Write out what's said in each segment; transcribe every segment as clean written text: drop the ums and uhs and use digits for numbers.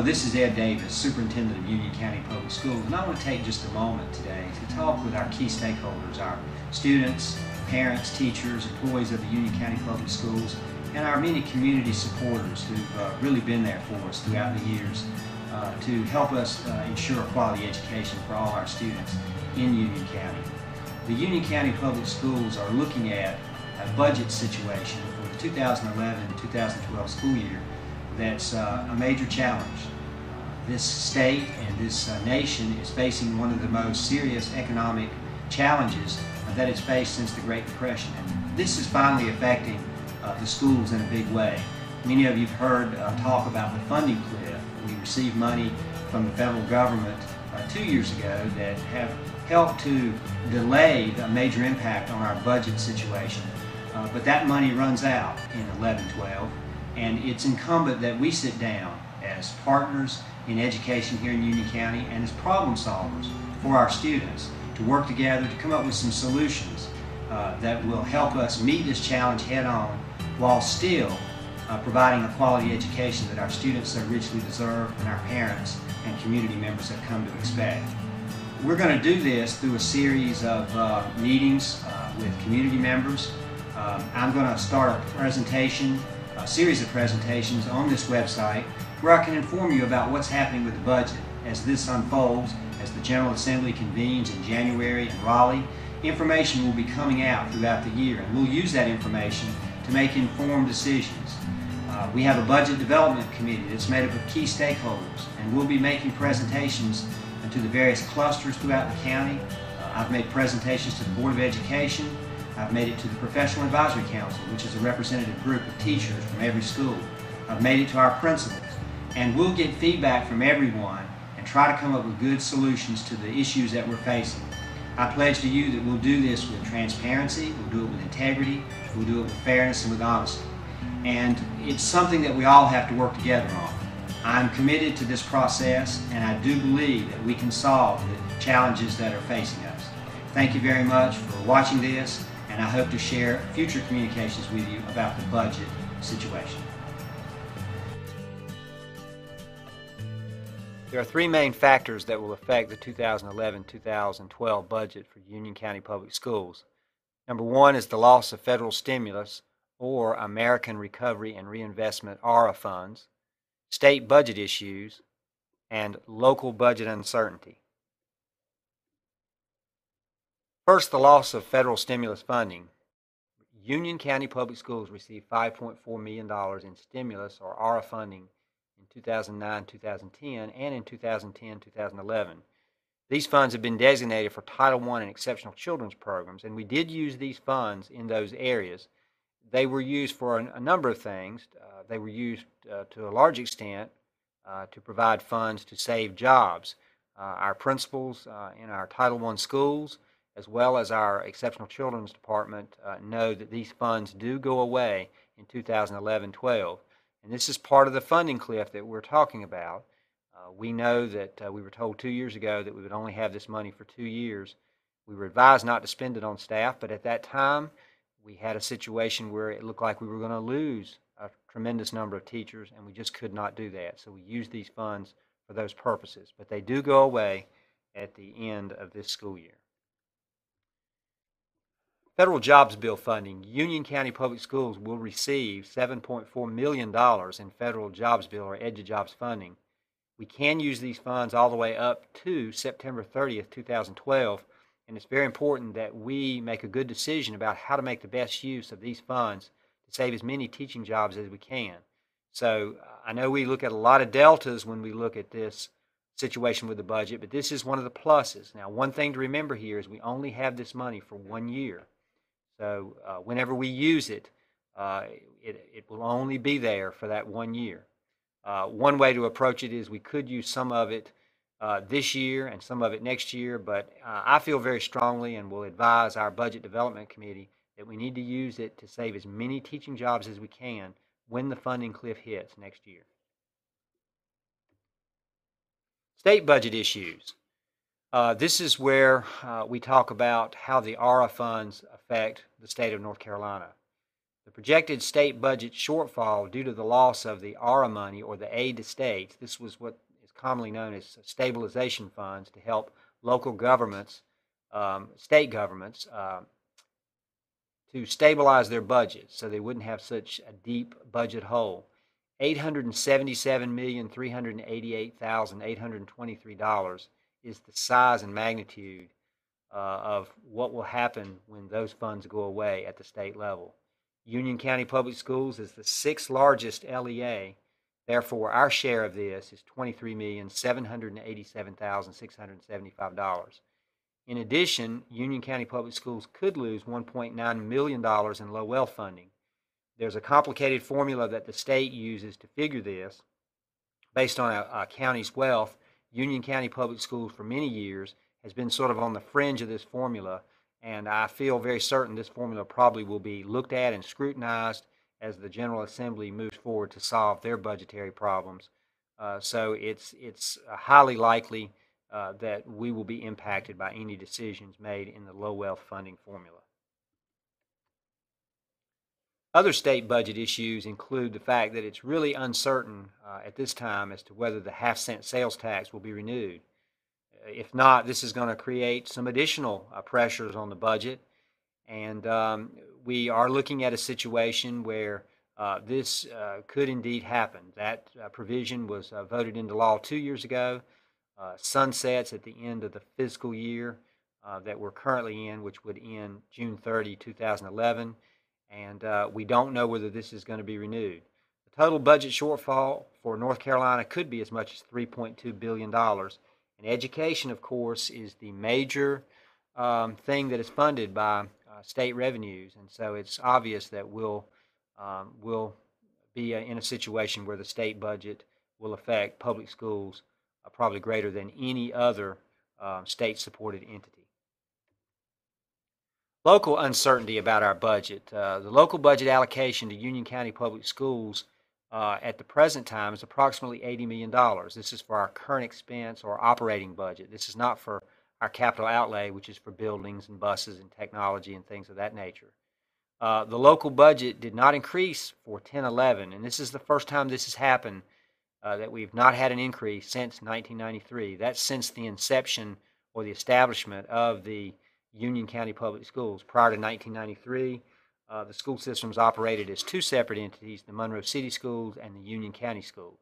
Hello, this is Ed Davis, Superintendent of Union County Public Schools, and I want to take just a moment today to talk with our key stakeholders, our students, parents, teachers, employees of the Union County Public Schools, and our many community supporters who've really been there for us throughout the years to help us ensure a quality education for all our students in Union County. The Union County Public Schools are looking at a budget situation for the 2011-2012 school year that's a major challenge. This state and this nation is facing one of the most serious economic challenges that it's faced since the Great Depression. And this is finally affecting the schools in a big way. Many of you have heard talk about the funding cliff. We received money from the federal government 2 years ago that have helped to delay a major impact on our budget situation. But that money runs out in 11-12. And it's incumbent that we sit down as partners in education here in Union County and as problem solvers for our students to work together to come up with some solutions that will help us meet this challenge head on while still providing a quality education that our students so richly deserve and our parents and community members have come to expect. We're going to do this through a series of meetings with community members. I'm going to start a series of presentations on this website where I can inform you about what's happening with the budget as this unfolds, as the General Assembly convenes in January in Raleigh. Information will be coming out throughout the year, and we'll use that information to make informed decisions. We have a budget development committee that's made up of key stakeholders, and we'll be making presentations to the various clusters throughout the county. I've made presentations to the Board of Education. I've made it to the Professional Advisory Council, which is a representative group of teachers from every school. I've made it to our principals. And we'll get feedback from everyone and try to come up with good solutions to the issues that we're facing. I pledge to you that we'll do this with transparency, we'll do it with integrity, we'll do it with fairness and with honesty. And it's something that we all have to work together on. I'm committed to this process, and I do believe that we can solve the challenges that are facing us. Thank you very much for watching this, and I hope to share future communications with you about the budget situation. There are three main factors that will affect the 2011-2012 budget for Union County Public Schools. Number one is the loss of federal stimulus or American Recovery and Reinvestment ARRA funds, state budget issues, and local budget uncertainty. First, the loss of federal stimulus funding. Union County Public Schools received $5.4 million in stimulus or ARRA funding in 2009-2010 and in 2010-2011. These funds have been designated for Title I and Exceptional Children's Programs, and we did use these funds in those areas. They were used for a number of things. They were used to a large extent to provide funds to save jobs. Our principals in our Title I schools, as well as our Exceptional Children's Department, know that these funds do go away in 2011-12. And this is part of the funding cliff that we're talking about. We know that we were told 2 years ago that we would only have this money for 2 years. We were advised not to spend it on staff, but at that time we had a situation where it looked like we were going to lose a tremendous number of teachers, and we just could not do that. So we used these funds for those purposes. But they do go away at the end of this school year. Federal Jobs Bill funding. Union County Public Schools will receive $7.4 million in Federal Jobs Bill or EduJobs funding. We can use these funds all the way up to September 30th, 2012, and it's very important that we make a good decision about how to make the best use of these funds to save as many teaching jobs as we can. So I know we look at a lot of deltas when we look at this situation with the budget, but this is one of the pluses. Now, one thing to remember here is we only have this money for 1 year. So whenever we use it, it will only be there for that 1 year. One way to approach it is we could use some of it this year and some of it next year, but I feel very strongly and will advise our Budget Development Committee that we need to use it to save as many teaching jobs as we can when the funding cliff hits next year. State budget issues. This is where we talk about how the ARRA funds affect the state of North Carolina. The projected state budget shortfall due to the loss of the ARA money, or the aid to states, this was what is commonly known as stabilization funds to help local governments, state governments, to stabilize their budgets so they wouldn't have such a deep budget hole. $877,388,823 is the size and magnitude of what will happen when those funds go away at the state level. Union County Public Schools is the sixth largest LEA. Therefore, our share of this is $23,787,675. In addition, Union County Public Schools could lose $1.9 million in low wealth funding. There's a complicated formula that the state uses to figure this. Based on a county's wealth, Union County Public Schools for many years has been sort of on the fringe of this formula, and I feel very certain this formula probably will be looked at and scrutinized as the General Assembly moves forward to solve their budgetary problems. So it's highly likely that we will be impacted by any decisions made in the low wealth funding formula. Other state budget issues include the fact that it's really uncertain at this time as to whether the half-cent sales tax will be renewed. If not, this is going to create some additional pressures on the budget, and we are looking at a situation where this could indeed happen. That provision was voted into law 2 years ago, sunsets at the end of the fiscal year that we're currently in, which would end June 30, 2011, and we don't know whether this is going to be renewed. The total budget shortfall for North Carolina could be as much as $3.2 billion. And education, of course, is the major thing that is funded by state revenues, and so it's obvious that we'll be in a situation where the state budget will affect public schools probably greater than any other state-supported entity. Local uncertainty about our budget. The local budget allocation to Union County Public Schools at the present time is approximately $80 million. This is for our current expense or operating budget. This is not for our capital outlay, which is for buildings and buses and technology and things of that nature. The local budget did not increase for 10-11, and this is the first time this has happened, that we've not had an increase since 1993. That's since the inception or the establishment of the Union County Public Schools. Prior to 1993, the school systems operated as two separate entities, the Monroe City Schools and the Union County Schools.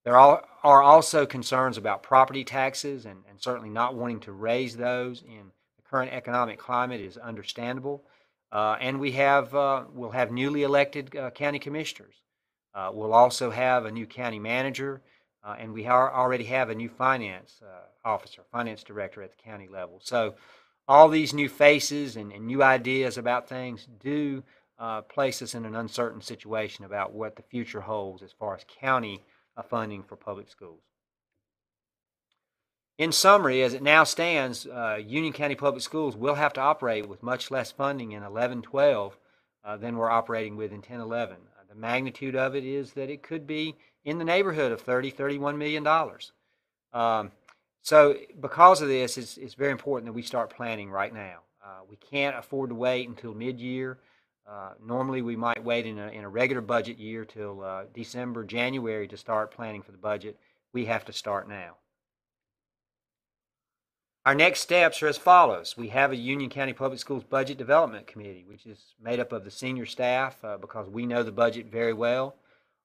There are also concerns about property taxes, and certainly not wanting to raise those in the current economic climate is understandable. And we'll have newly elected county commissioners. We'll also have a new county manager, and we already have a new finance director at the county level. So all these new faces and new ideas about things do place us in an uncertain situation about what the future holds as far as county funding for public schools. In summary, as it now stands, Union County Public Schools will have to operate with much less funding in 11-12 than we're operating with in 10-11. The magnitude of it is that it could be in the neighborhood of $30-31 million. So because of this, it's very important that we start planning right now. We can't afford to wait until mid-year. Normally we might wait in a regular budget year till December, January to start planning for the budget. We have to start now. Our next steps are as follows. We have a Union County Public Schools Budget Development Committee, which is made up of the senior staff because we know the budget very well.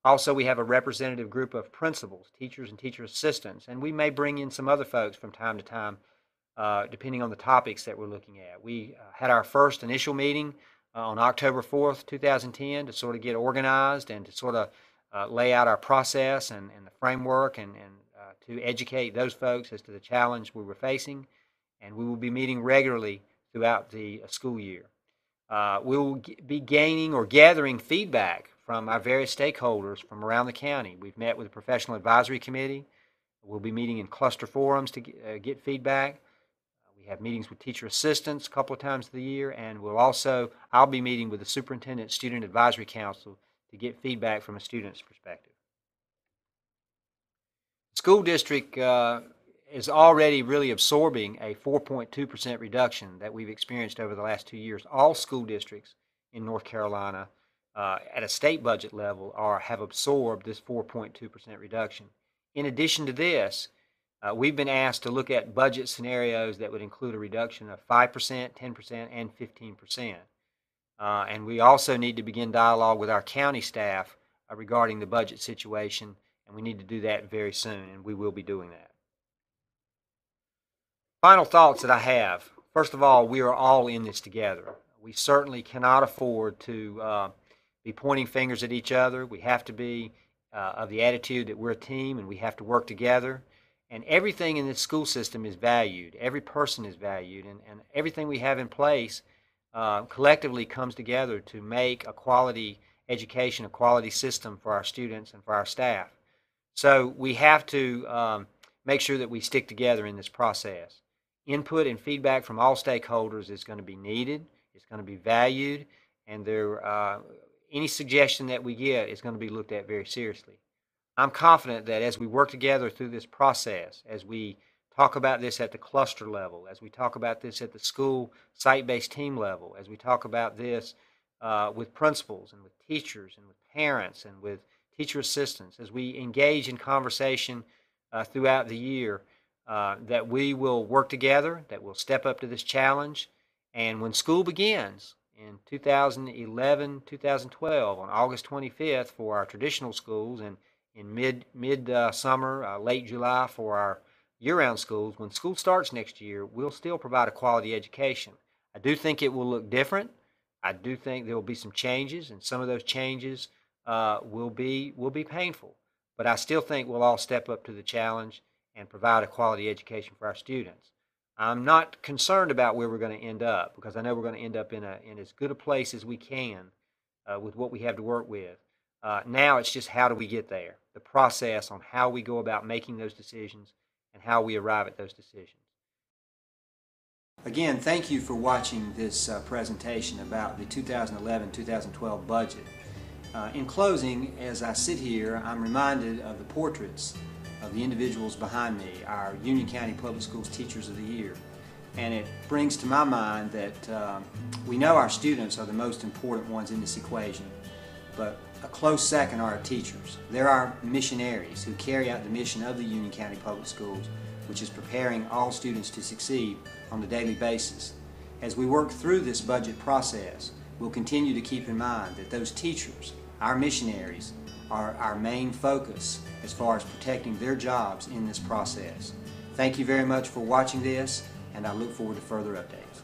Also, we have a representative group of principals, teachers, and teacher assistants, and we may bring in some other folks from time to time, depending on the topics that we're looking at. We had our first initial meeting on October 4th, 2010 to sort of get organized and to sort of lay out our process and the framework and to educate those folks as to the challenge we were facing, and we will be meeting regularly throughout the school year. We will be gaining or gathering feedback from our various stakeholders from around the county. We've met with the Professional Advisory Committee. We'll be meeting in cluster forums to get feedback. We have meetings with teacher assistants a couple of times of the year, and I'll be meeting with the Superintendent Student Advisory Council to get feedback from a student's perspective. The school district is already really absorbing a 4.2% reduction that we've experienced over the last 2 years. All school districts in North Carolina at a state budget level have absorbed this 4.2% reduction. In addition to this, we've been asked to look at budget scenarios that would include a reduction of 5%, 10%, and 15%. And we also need to begin dialogue with our county staff regarding the budget situation, and we need to do that very soon, and we will be doing that. Final thoughts that I have. First of all, we are all in this together. We certainly cannot afford to be pointing fingers at each other. We have to be of the attitude that we're a team and we have to work together. And everything in this school system is valued. Every person is valued, and everything we have in place collectively comes together to make a quality education, a quality system for our students and for our staff. So we have to make sure that we stick together in this process. Input and feedback from all stakeholders is going to be needed, it's going to be valued, and any suggestion that we get is going to be looked at very seriously. I'm confident that as we work together through this process, as we talk about this at the cluster level, as we talk about this at the school site-based team level, as we talk about this with principals and with teachers and with parents and with teacher assistants, as we engage in conversation throughout the year, that we will work together, that we'll step up to this challenge, and when school begins in 2011, 2012, on August 25th for our traditional schools, and in mid-summer, late July for our year-round schools, when school starts next year, we'll still provide a quality education. I do think it will look different. I do think there will be some changes, and some of those changes will be painful. But I still think we'll all step up to the challenge and provide a quality education for our students. I'm not concerned about where we're going to end up, because I know we're going to end up in as good a place as we can with what we have to work with. Now it's just how do we get there, the process on how we go about making those decisions and how we arrive at those decisions. Again, thank you for watching this presentation about the 2011-2012 budget. In closing, as I sit here, I'm reminded of the portraits of the individuals behind me, our Union County Public Schools Teachers of the Year. And it brings to my mind that we know our students are the most important ones in this equation, but a close second are our teachers. They're our missionaries who carry out the mission of the Union County Public Schools, which is preparing all students to succeed on a daily basis. As we work through this budget process, we'll continue to keep in mind that those teachers, our missionaries, are our main focus as far as protecting their jobs in this process. Thank you very much for watching this, and I look forward to further updates.